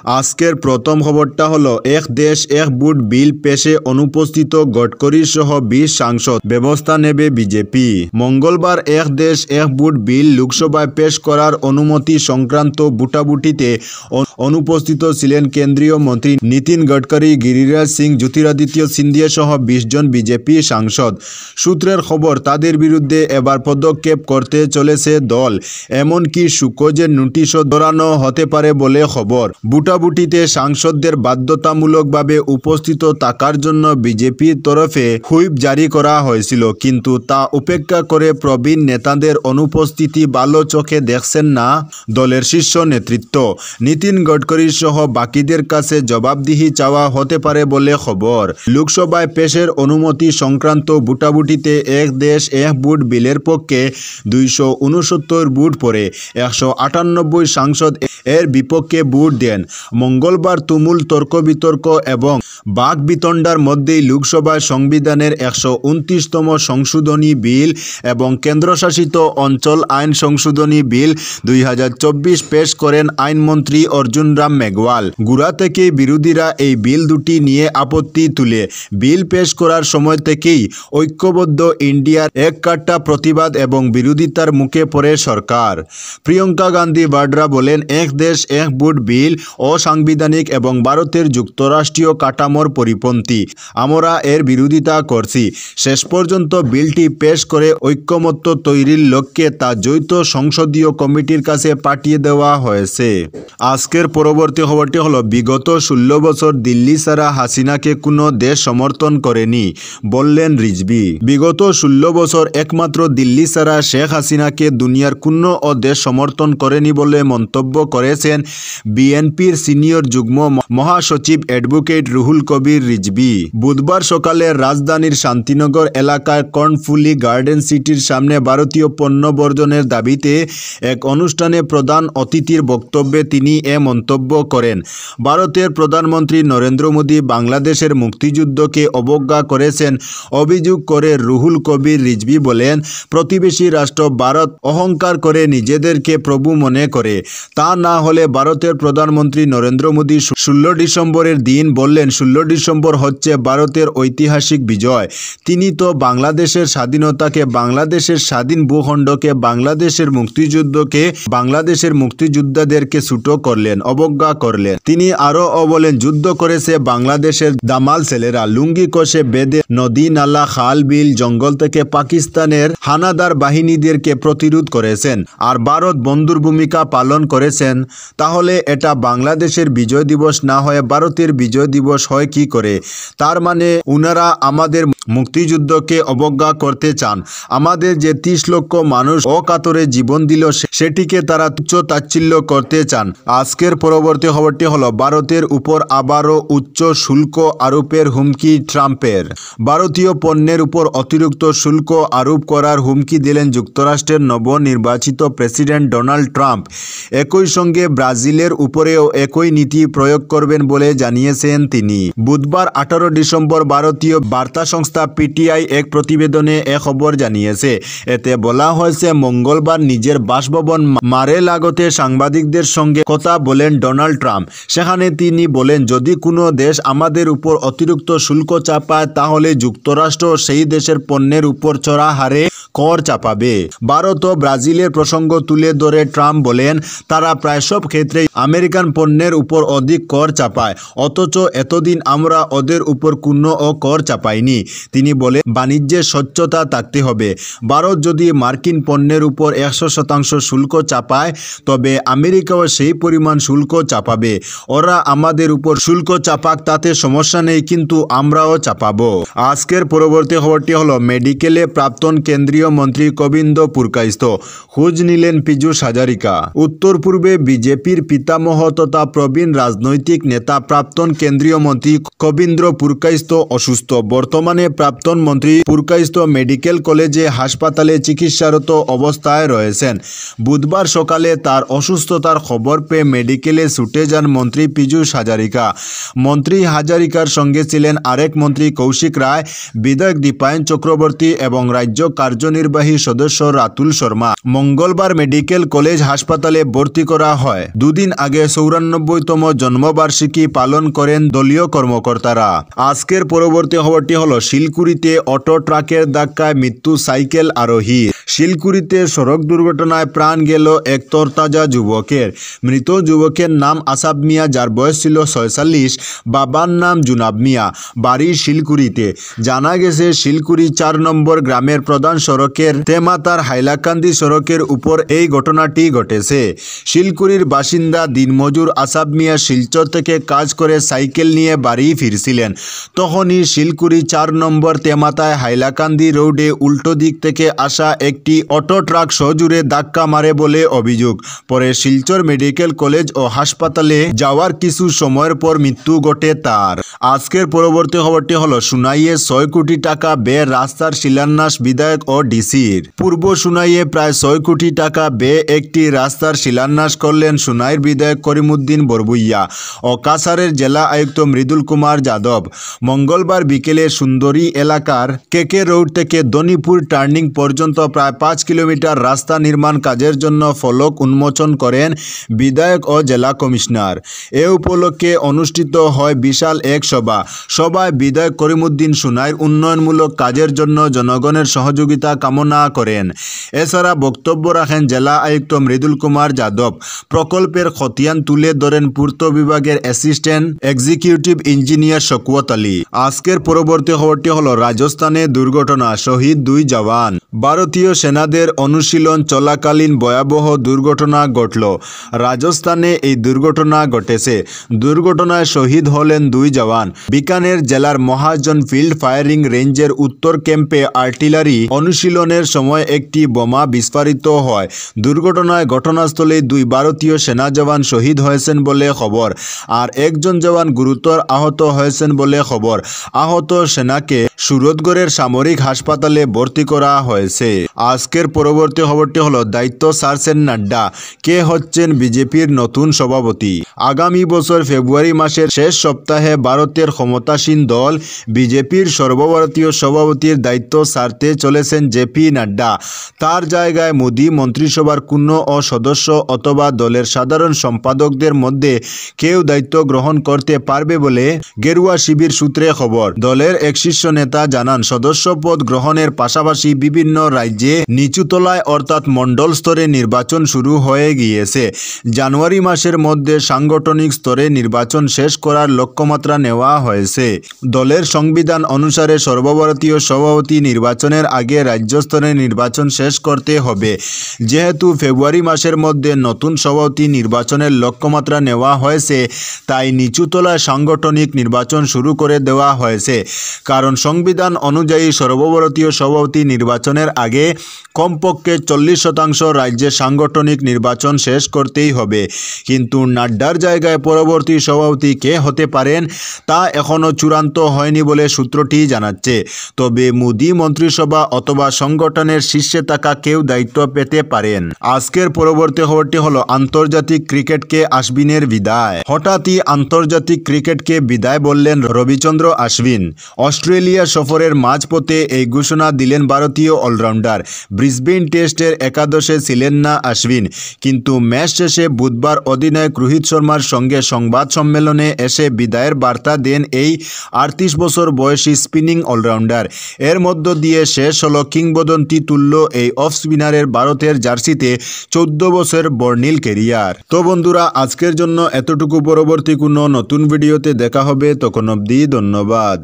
আজকের প্রথম খবরটা হলো এক দেশ এক ভোট বিল পেশে অনুপস্থিত গডকরি সহ 20 সাংসদ, ব্যবস্থা নেবে বিজেপি। মঙ্গলবার এক দেশ এক ভোট বিল লোকসভায় পেশ করার অনুমতি সংক্রান্ত ভোটাভুটিতে অনুপস্থিত ছিলেন কেন্দ্রীয় মন্ত্রী নীতিন গডকরি, গিরিরাজ সিং, জ্যোতিরাদিত্য সিন্ধিয়া সহ 20 জন বিজেপি সাংসদ। সূত্রের খবর, তাদের বিরুদ্ধে এবার পদক্ষেপ করতে চলেছে দল, এমনকি সুকোজের নোটিশও ধরানো হতে পারে বলে খবর। ভোটাভুটিতে সাংসদদের বাধ্যতামূলকভাবে উপস্থিত থাকার জন্য বিজেপির তরফে হুইপ জারি করা হয়েছিল, কিন্তু তা উপেক্ষা করে প্রবীণ নেতাদের অনুপস্থিতি ভালো চোখে দেখছেন না দলের শীর্ষ নেতৃত্ব। নীতিন গডকরি সহ বাকিদের কাছে জবাবদিহি চাওয়া হতে পারে বলে খবর। লোকসভায় পেশের অনুমতি সংক্রান্ত ভোটাভুটিতে এক দেশ এক ভোট বিলের পক্ষে 269 ভোট পড়ে 198 সাংসদ এর বিপক্ষে ভোট দেন। মঙ্গলবার তুমুল তর্ক বিতর্ক এবং বাক বিতণ্ডার মধ্যেই লোকসভায় সংবিধানের 129তম সংশোধনী বিল এবং কেন্দ্রশাসিত অঞ্চল আইন সংশোধনী বিল 2024 পেশ করেন আইনমন্ত্রী অর্জুন রাম মেঘওয়াল। গোড়া থেকেই বিরোধীরা এই বিল দুটি নিয়ে আপত্তি তুলে বিল পেশ করার সময় থেকেই ঐক্যবদ্ধ ইন্ডিয়ার এককাট্টা প্রতিবাদ এবং বিরোধিতার মুখে পড়ে সরকার। প্রিয়ঙ্কা গান্ধী বাড্রা বলেন, এক দেশ এক ভোট বিল অসাংবিধানিক এবং ভারতের যুক্তরাষ্ট্রীয় কাঠামোর পরিপন্থী। আমরা এর বিরোধিতা করছি। শেষ পর্যন্ত বিলটি পেশ করে ঐক্যমত্য তৈরির লক্ষ্যে তা যৌথ সংসদীয় কমিটির কাছে পাঠিয়ে দেওয়া হয়েছে। আজকের পরবর্তী খবরটি হলো, বিগত 16 বছর দিল্লি ছাড়া হাসিনাকে কোনো দেশ সমর্থন করেনি, বললেন রিজভী। বিগত 16 বছর একমাত্র দিল্লি ছাড়া শেখ হাসিনাকে দুনিয়ার কোনো দেশ সমর্থন করেনি বলে মন্তব্য করেছেন বিএনপির সিনিয়র যুগ্ম মহাসচিব অ্যাডভোকেট রুহুল কবির রিজভী। বুধবার সকালে রাজধানীর শান্তিনগর এলাকার কর্নফুলি গার্ডেন সিটির সামনে ভারতীয় পণ্য বর্জনের দাবিতে এক অনুষ্ঠানে প্রধান অতিথির বক্তব্যে তিনি এ মন্তব্য করেন। ভারতের প্রধানমন্ত্রী নরেন্দ্র মোদী বাংলাদেশের মুক্তিযুদ্ধকে অবজ্ঞা করেছেন অভিযোগ করে রুহুল কবির রিজভী বলেন, প্রতিবেশী রাষ্ট্র ভারত অহংকার করে নিজেদেরকে প্রভু মনে করে। তা না হলে ভারতের প্রধানমন্ত্রী নরেন্দ্র মোদী 16 ডিসেম্বরের দিন বললেন 16 ডিসেম্বর হচ্ছে ভারতের ঐতিহাসিক বিজয়। তিনি তো বাংলাদেশের স্বাধীনতাকে, বাংলাদেশের স্বাধীন ভূখণ্ডকে, বাংলাদেশের মুক্তিযুদ্ধকে, বাংলাদেশের মুক্তিযোদ্ধাদেরকে ছোট করলেন, অবজ্ঞা করলেন। তিনি আরও বলেন, যুদ্ধ করেছে বাংলাদেশের দামাল ছেলেরা, লুঙ্গি কষে বেঁধে নদী নালা খাল বিল জঙ্গল থেকে পাকিস্তানের হানাদার বাহিনীদেরকে প্রতিরোধ করেছেন আর ভারত বন্ধুর ভূমিকা পালন করেছেন। তাহলে এটা বাংলাদেশের বিজয় দিবস না হয়ে ভারতের বিজয় দিবস হয় কি করে? তার মানে উনারা আমাদের মুক্তিযুদ্ধকে অবজ্ঞা করতে চান। আমাদের যে 30 লক্ষ মানুষ অকাতরে জীবন দিল সেটিকে তারা তুচ্ছ তাচ্ছিল্য করতে চান। আজকের পরবর্তী খবরটি হলো, ভারতের উপর আবারও উচ্চ শুল্ক আরোপের হুমকি ট্রাম্পের। ভারতীয় পণ্যের উপর অতিরিক্ত শুল্ক আরোপ করার হুমকি দিলেন যুক্তরাষ্ট্রের নবনির্বাচিত প্রেসিডেন্ট ডোনাল্ড ট্রাম্প। একই সঙ্গে ব্রাজিলের উপরেও একই নীতি প্রয়োগ করবেন বলে জানিয়েছেন তিনি। বুধবার 18 ডিসেম্বর ভারতীয় বার্তা সংস্থা পিটিআই এক প্রতিবেদনে এ খবর জানিয়েছে। এতে বলা হয়েছে, মঙ্গলবার নিজের বাসভবন মার-এ-লাগোতে সাংবাদিকদের সঙ্গে কথা বলেন ডোনাল্ড ট্রাম্প। সেখানে তিনি বলেন, যদি কোনো দেশ আমাদের উপর অতিরিক্ত শুল্ক চাপায় তাহলে যুক্তরাষ্ট্র সেই দেশের পণ্যের উপর চড়া হারে কর চাপাবে। ভারত ও ব্রাজিলের প্রসঙ্গ তুলে ধরে ট্রাম্প বলেন, তারা প্রায় সব ক্ষেত্রেই আমেরিকান পণ্যের উপর অধিক কর চাপায়, অথচ এতদিন আমরা ওদের উপর কোনো কর চাপাইনি। তিনি বলেন, বাণিজ্যে স্বচ্ছতা থাকতে হবে। ভারত যদি মার্কিন পণ্যের উপর 100% শুল্ক চাপায় তবে আমেরিকাও সেই পরিমাণ শুল্ক চাপাবে। ওরা আমাদের উপর শুল্ক চাপাক, তাতে সমস্যা নেই, কিন্তু আমরাও চাপাবো। আজকের পরবর্তী খবরটি হলো, মেডিকেলে প্রাক্তন কেন্দ্রীয় মন্ত্রী গোবিন্দ পুরকাইস্থ, খোঁজ নিলেন পীযূষ হাজারিকা। উত্তর পূর্বে বিজেপির পিতামহ তথা প্রবীণ রাজনৈতিক নেতা প্রাক্তন কেন্দ্রীয় মন্ত্রী গোবিন্দ পুরকাইস্থ অসুস্থ। বর্তমানে প্রাক্তন মন্ত্রী পুরকাইস্থ মেডিকেল কলেজে হাসপাতালে চিকিৎসারত অবস্থায় রয়েছেন। বুধবার সকালে তার অসুস্থতার খবর পেয়ে মেডিকেলে ছুটে যান মন্ত্রী পীযূষ হাজারিকা। মন্ত্রী হাজারিকার সঙ্গে ছিলেন আরেক মন্ত্রী কৌশিক রায়, বিধায়ক দীপায়ন চক্রবর্তী এবং রাজ্য কার্যনির্বাহী সদস্য রাতুল শর্মা। মঙ্গলবার মেডিকেল কলেজ হাসপাতালে ভর্তি করা হয়। দুদিন আগে 54 95তম জন্মবার্ষিকী পালন করেন দলীয় কর্মকর্তারা। আজকের পরবর্তী খবরটি হলো শিলকুড়িতে অটো ট্রাকের ধাক্কায় মৃত্যু সাইকেল আরোহী। শিলকুড়িতে সড়ক দুর্ঘটনায় প্রাণ গেল এক তরতাজা যুবকের। মৃত যুবকের নাম আসাদ মিয়া, যার বয়স ছিল 46। বাবার নাম জুনাব মিয়া, বাড়ি শিলকুড়িতে। জানা গেছে শিলকুড়ি 4 নম্বর গ্রামের প্রধান সড়কের তেমাতার হাইলাকান্দি সড়কের উপর এই ঘটনাটি ঘটেছে। শিলকুড়ির বাসিন্দা দিনমজুর আসাদ মিয়া শিলচর থেকে কাজ করে সাইকেল নিয়ে বাড়ি ফিরছিলেন। তখনই শিলকুড়ি 4 নম্বর তেমাতায় হাইলাকান্দি রোডে উল্টো দিক থেকে আসা একটি অটো ট্রাক সজোরে ধাক্কা মারে বলে অভিযোগ। পরে শিলচর মেডিকেল কলেজ ও হাসপাতালে যাওয়ার কিছু সময়ের পর মৃত্যু ঘটে তার। আজকের পরবর্তী খবরটি হলো সুনাইয়ে 6 কোটি টাকা ব্যয়ে রাস্তার শিলান্যাস বিধায়ক ও ডিসির। পূর্ব সুনাইয়ে প্রায় 6 কোটি টাকা ব্যয়ে একটি রাস্তার শিলান্যাস করলেন সুনাইয়ের বিধায়ক করিমউদ্দিন বরবুইয়া ও কাছাড়ের জেলা আয়ুক্ত মৃদুল কুমার যাদব। মঙ্গলবার বিকেলে সুন্দরী এলাকার কেকে রোড থেকে দনিপুর টার্নিং পর্যন্ত প্রায় 5 কিলোমিটার রাস্তা নির্মাণ কাজের জন্য ফলক উন্মোচন করেন বিধায়ক ও জেলা কমিশনার। এ উপলক্ষে অনুষ্ঠিত হয় বিশাল এক সভায় বিধায়ক করিমউদ্দিন সুনাইয়ের উন্নয়নমূলক কাজের জন্য জনগণের সহযোগিতা কামনা করেন। এছাড়া বক্তব্য রাখেন জেলা আয়ুক্ত মৃদুল কুমার যাদব। প্রকল্পের খতিয়ান তুলে ধরেন পূর্ত বিভাগের assistant executive engineer Shawkat Ali. আজকের পরবর্তী খবরটি হলো রাজস্থানে দুর্ঘটনা, শহীদ 2 জওয়ান। ভারতীয় সেনাদের অনুশীলন চলাকালীন ভয়াবহ দুর্ঘটনা ঘটল। রাজস্থানে এই দুর্ঘটনা ঘটেছে। দুর্ঘটনায় শহীদ হলেন 2 জওয়ান। বিকানের জেলার মহাজন ফিল্ড ফায়ারিং রেঞ্জের উত্তর ক্যাম্পে আর্টিলারি অনুশীলনের সময় একটি বোমা বিস্ফোরিত হয়। দুর্ঘটনায় ঘটনাস্থলে 2 ভারতীয় সেনা জওয়ান শহীদ হয়েছেন বলে খবর, আর একজন জওয়ান গুরুতর আহত হয়েছেন বলে খবর। আহত সেনাকে সুরতগড়ের সামরিক হাসপাতালে ভর্তি করা হয়েছে। আজকের পরবর্তী খবরটি হলো দায়িত্ব ছাড়ছেন নাড্ডা, কে হচ্ছেন বিজেপির নতুন সভাপতি। আগামী বছর ফেব্রুয়ারি মাসের শেষ সপ্তাহে ভারতের ক্ষমতাসীন দল বিজেপির সর্বভারতীয় সভাপতির দায়িত্ব ছাড়তে চলেছেন জেপি নাড্ডা। তার জায়গায় মোদি মন্ত্রিসভার কোনো সদস্য অথবা দলের সাধারণ সম্পাদকদের মধ্যে কেউ দায়িত্ব গ্রহণ করতে পারবে বলে গেরুয়া শিবির সূত্রে খবর। দলের এক শীর্ষ নেতা জানান, সদস্য পদ গ্রহণের পাশাপাশি বিভিন্ন রাজ্যে নিচুতলায় অর্থাৎ মণ্ডল স্তরে নির্বাচন শুরু হয়ে গিয়েছে। জানুয়ারি মাসের মধ্যে সাংগঠনিক স্তরে নির্বাচন শেষ করার লক্ষ্যমাত্রা নেওয়া হয়েছে। দলের সংবিধান অনুসারে সর্বভারতীয় সভাপতি নির্বাচনের আগে রাজ্য স্তরে নির্বাচন শেষ করতে হবে। যেহেতু ফেব্রুয়ারি মাসের মধ্যে নতুন সভাপতি নির্বাচনের লক্ষ্যমাত্রা নেওয়া হয়েছে, তাই নিচুতলায় সাংগঠনিক নির্বাচন শুরু করে দেওয়া হয়েছে। কারণ সংবিধান অনুযায়ী সর্বভারতীয় সভাপতি নির্বাচনের আগে কমপক্ষে 40% রাজ্যে সাংগঠনিক নির্বাচন শেষ করতেই হবে। কিন্তু নাড্ডার জায়গায় পরবর্তী সভাপতি কে হতে পারেন তা এখনও চূড়ান্ত হয়নি বলে সূত্রটি জানাচ্ছে। তবে মোদি মন্ত্রিসভা অথবা সংগঠনের শীর্ষে থাকা কেউ দায়িত্ব পেতে পারেন। আজকের পরবর্তী খবরটি হলো আন্তর্জাতিক ক্রিকেটকে আশ্বিনের বিদায়। হঠাৎই আন্তর্জাতিক ক্রিকেটকে বিদায় বললেন রবিচন্দ্র আশ্বিন। অস্ট্রেলিয়া সফরের মাঝপথে এই ঘোষণা দিলেন ভারতীয় অলরাউন্ডার। ব্রিসবেন টেস্টের একাদশে ছিলেন না আশ্বিন, কিন্তু ম্যাচ শেষে বুধবার অধিনায়ক রোহিত শর্মার সঙ্গে সংবাদ সম্মেলনে এসে বিদায়ের বার্তা দেন এই 38 বছর বয়সী স্পিনিং অলরাউন্ডার। এর মধ্য দিয়ে শেষ হলো কিংবদন্তি তুল্য এই অফ স্পিনারের ভারতের জার্সিতে 14 বছর বর্ণিল কেরিয়ার। তো বন্ধুরা, আজকের জন্য এতটুকু। পরবর্তী কোনো নতুন ভিডিওতে দেখা হবে, তখন অবধি ধন্যবাদ।